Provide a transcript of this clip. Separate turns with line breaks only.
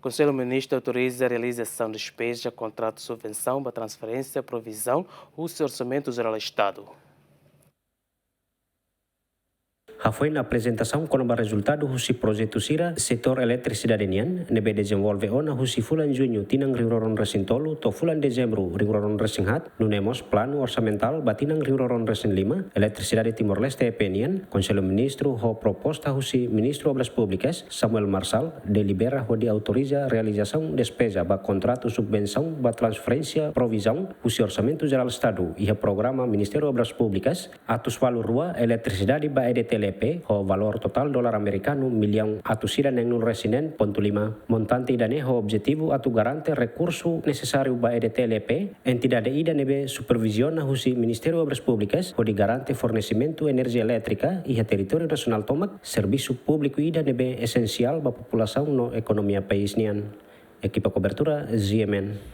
Conselho Ministro autoriza a realização de despesa, contrato de subvenção, para transferência, provisão, uso e orçamento geral do Estado.
Foi na apresentação com o resultado do projeto SIRA setor eletricidade nian nebe desenvolve ona husi fulan junho tinang ringroron resin tolu to fulan dezembro ringroron resin hat nunemos plano orçamental batinang ringroron resin 5 eletricidade Timor Leste EPNian Conselho Ministro ho proposta husi Ministro Obras Públicas Samuel Marçal delibera ho de autoriza realização despesa ba contrato subvenção ba transferência provisão husi orçamento geral Estado e programa Ministério Obras Públicas atus valor rua eletricidade ba EDTLP o valor total dolar americano milhão atusira neng nul resinen ponto 5 montante idane ho objetivo atu garante recurso necessário ba EDTLP entidade ida nebe supervisiona husi Ministério Obras Públicas o de garante fornecimento energia elétrica e a território nacional tomat serviço público ida nebe essencial ba população no economia país nian. Equipa cobertura ZMN.